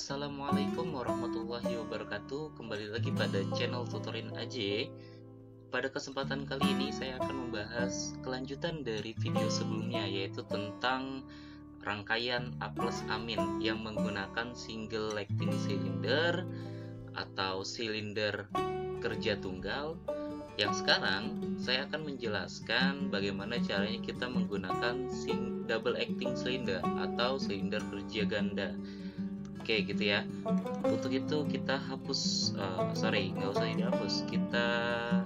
Assalamualaikum warahmatullahi wabarakatuh. Kembali lagi pada channel Tutorin AJ. Pada kesempatan kali ini saya akan membahas kelanjutan dari video sebelumnya, yaitu tentang rangkaian A plus amin yang menggunakan single lacting cylinder atau silinder kerja tunggal. Yang sekarang saya akan menjelaskan bagaimana caranya kita menggunakan double acting cylinder atau silinder kerja ganda. Oke, gitu ya. Untuk itu kita hapus, nggak usah dihapus. Kita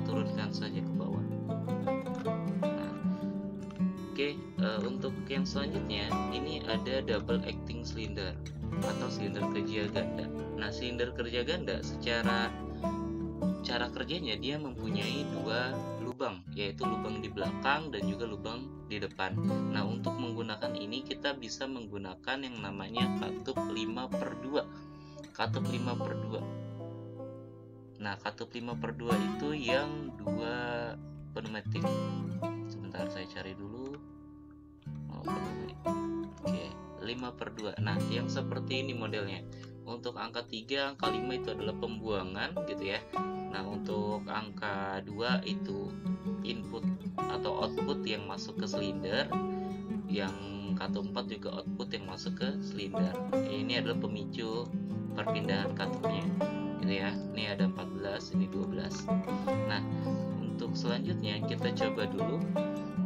turunkan saja ke bawah. Nah, oke, untuk yang selanjutnya ini ada double acting cylinder atau silinder kerja ganda. Nah, silinder kerja ganda secara cara kerjanya dia mempunyai dua lubang, yaitu lubang di belakang dan juga lubang di depan. Nah, untuk menggunakan ini kita bisa menggunakan yang namanya katup 5/2. Katup 5/2. Nah, katup 5/2 itu yang dua pneumatik. Sebentar saya cari dulu. Oke, 5/2. Nah, yang seperti ini modelnya. Untuk angka 3, angka 5 itu adalah pembuangan gitu ya. Nah, untuk angka 2 itu input atau output yang masuk ke silinder. Yang katup 4 juga output yang masuk ke silinder. Ini adalah pemicu perpindahan katupnya gitu ya. Ini ada 14, ini 12. Nah, untuk selanjutnya kita coba dulu.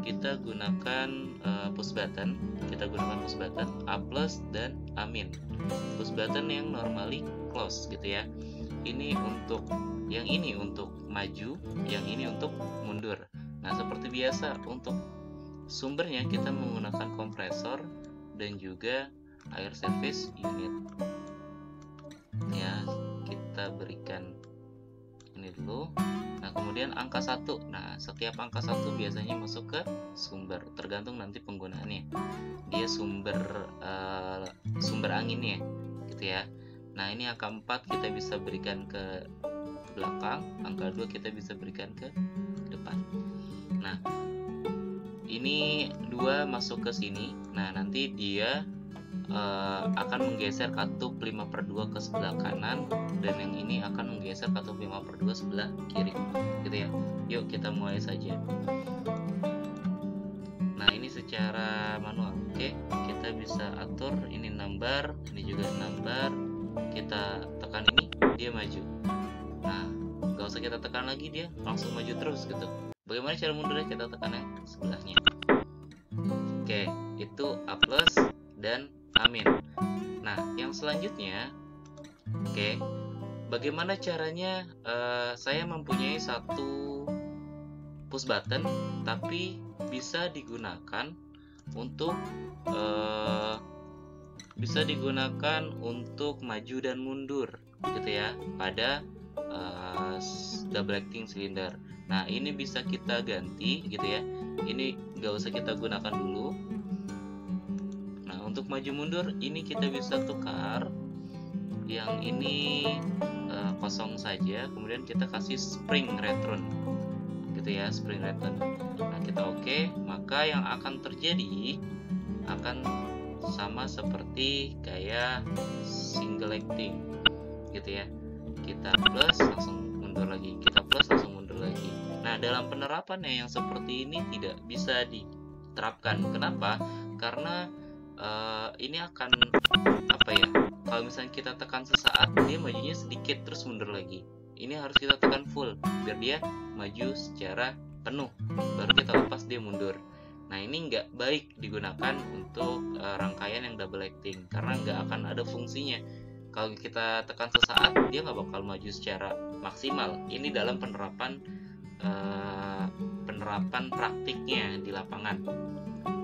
Kita gunakan push button. Kita gunakan push button A plus dan amin. Push button yang normally close gitu ya. Ini untuk yang ini untuk maju, yang ini untuk mundur. Nah, seperti biasa untuk sumbernya kita menggunakan kompresor dan juga air service unit. Ya, kita berikan ini dulu. Nah, kemudian angka 1. Nah, setiap angka 1 biasanya masuk ke sumber, tergantung nanti penggunaannya. Dia sumber anginnya gitu ya. Nah, ini angka 4 kita bisa berikan ke belakang, angka 2 kita bisa berikan ke depan. Nah, ini 2 masuk ke sini. Nah, nanti dia akan menggeser katup 5/2 ke sebelah kanan, dan yang ini akan menggeser katup 5/2 sebelah kiri gitu ya. Yuk kita mulai saja. Nah, ini secara manual. Oke, kita bisa atur ini number, ini juga number. Kita tekan ini, dia maju. Nah, gak usah kita tekan lagi, dia langsung maju terus gitu. Bagaimana cara mundurnya? Kita tekan yang sebelahnya. Oke, itu A plus dan amin. Nah, yang selanjutnya, oke, bagaimana caranya? Saya mempunyai satu push button, tapi bisa digunakan untuk maju dan mundur, gitu ya, pada double acting cylinder. Nah, ini bisa kita ganti, gitu ya. Ini nggak usah kita gunakan dulu. Untuk maju mundur ini kita bisa tukar, yang ini kosong saja, kemudian kita kasih spring return gitu ya, spring return. Nah, kita oke, maka yang akan terjadi akan sama seperti kayak single acting gitu ya. Kita plus langsung mundur lagi, kita plus langsung mundur lagi. Nah, dalam penerapannya yang seperti ini tidak bisa diterapkan. Kenapa? Karena ini akan kalau misalnya kita tekan sesaat, dia majunya sedikit terus mundur lagi. Ini harus kita tekan full biar dia maju secara penuh, baru kita lepas dia mundur. Nah, ini nggak baik digunakan untuk rangkaian yang double acting, karena nggak akan ada fungsinya. Kalau kita tekan sesaat, dia nggak bakal maju secara maksimal. Ini dalam penerapan praktiknya di lapangan.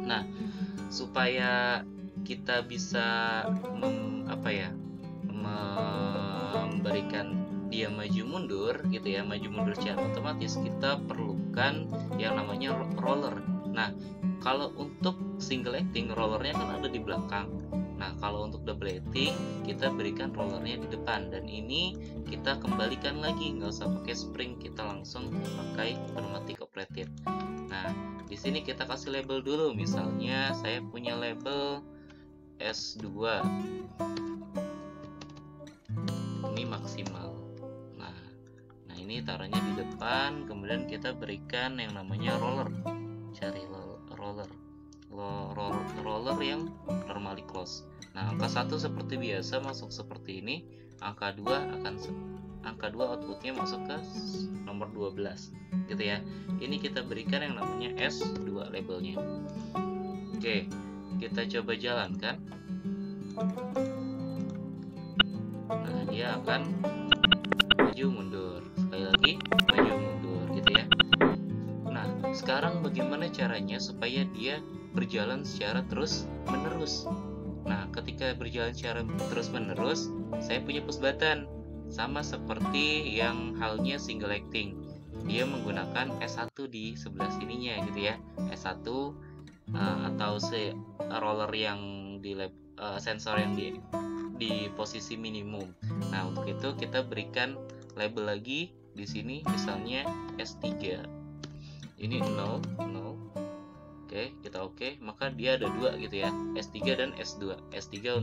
Nah, supaya kita bisa memberikan dia maju mundur gitu ya, maju mundur secara otomatis, kita perlukan yang namanya roller. Nah, kalau untuk single acting, rollernya kan ada di belakang. Nah, kalau untuk double acting, kita berikan rollernya di depan, dan ini kita kembalikan lagi, nggak usah pakai spring, kita langsung pakai pneumatic operated. Nah, di sini kita kasih label dulu. Misalnya saya punya label S2. Ini maksimal. Nah ini taruhnya di depan, kemudian kita berikan yang namanya roller. Cari roller yang normally close. Nah, angka 1 seperti biasa masuk seperti ini, angka 2 outputnya masuk ke nomor 12 gitu ya. Ini kita berikan yang namanya S2 labelnya. Oke, kita coba jalankan. Nah, dia akan maju mundur, sekali lagi maju mundur gitu ya. Nah, sekarang bagaimana caranya supaya dia berjalan secara terus menerus? Nah, ketika berjalan secara terus menerus, saya punya push button sama seperti yang halnya single acting. Dia menggunakan S1 di sebelah sininya gitu ya. S1 atau roller yang di sensor yang di posisi minimum. Nah, untuk itu kita berikan label lagi di sini, misalnya S3. Ini 0. Oke, kita oke. Maka dia ada 2 gitu ya, S3 dan S2. S3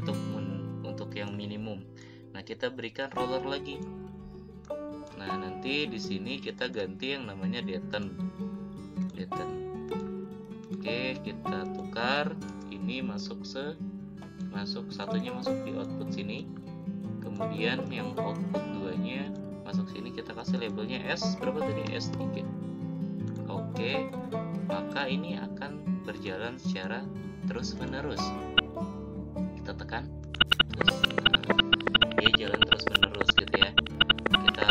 untuk yang minimum. Nah, kita berikan roller lagi. Nah, nanti di sini kita ganti yang namanya deten. Oke, kita tukar. Ini masuk satunya masuk di output sini. Kemudian yang output 2-nya masuk sini, kita kasih labelnya S berapa tadi? S3. Oke, maka ini akan berjalan secara terus menerus. Kita tekan terus, dia jalan terus menerus gitu ya. Kita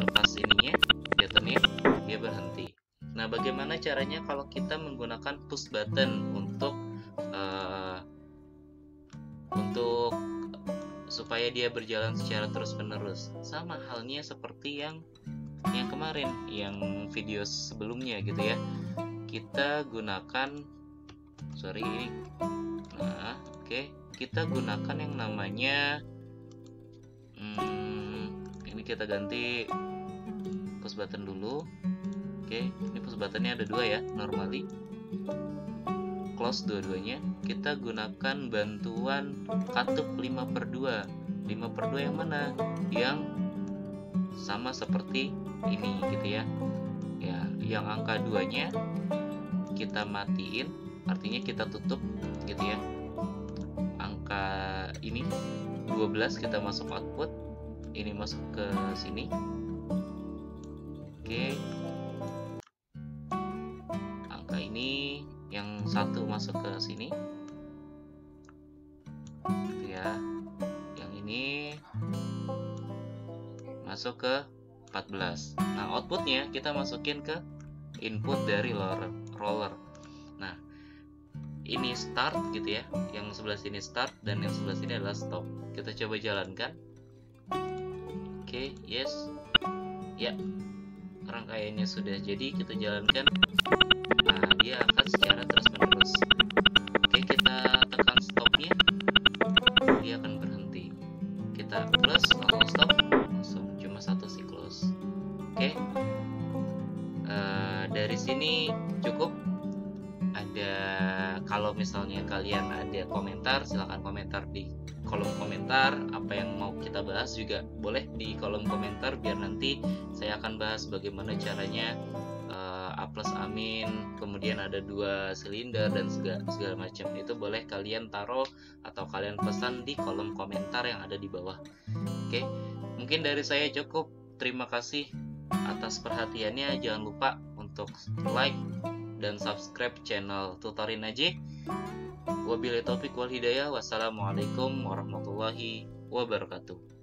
lepas ininya, detennya, dia berhenti. Nah, bagaimana caranya kalau kita menggunakan push button untuk supaya dia berjalan secara terus menerus? Sama halnya seperti yang kemarin, yang video sebelumnya gitu ya. Kita gunakan kita gunakan yang namanya ini kita ganti push button dulu. Oke, ini push buttonnya ada 2 ya, normally close dua-duanya. Kita gunakan bantuan katup 5/2. 5/2 yang mana? Yang sama seperti ini gitu ya. Ya, yang angka 2-nya kita matiin, artinya kita tutup gitu ya. Angka ini 12 kita masuk output, ini masuk ke sini. Oke. Angka ini yang 1 masuk ke sini. Gitu ya. Yang ini masuk ke 14. Nah, outputnya kita masukin ke input dari roller. Nah, ini start gitu ya. Yang sebelah sini start dan yang sebelah sini adalah stop. Kita coba jalankan. Oke, yes. Ya, rangkaiannya sudah jadi, kita jalankan. Nah, dia akan secara terus menerus. Oke, kita tekan stopnya, dia akan berhenti. Kita plus atau stop, langsung cuma 1 siklus. Oke, dari sini cukup. Kalau misalnya kalian ada komentar, silahkan komentar di kolom komentar. Apa yang mau kita bahas juga boleh di kolom komentar, biar nanti saya akan bahas bagaimana caranya A+ amin, kemudian ada 2 silinder dan segala macam. Itu boleh kalian taruh atau kalian pesan di kolom komentar yang ada di bawah. Oke, mungkin dari saya cukup. Terima kasih atas perhatiannya. Jangan lupa untuk like dan subscribe channel Tutorin Aja. Wabillahi taufik wal hidayah. Wassalamualaikum warahmatullahi wabarakatuh.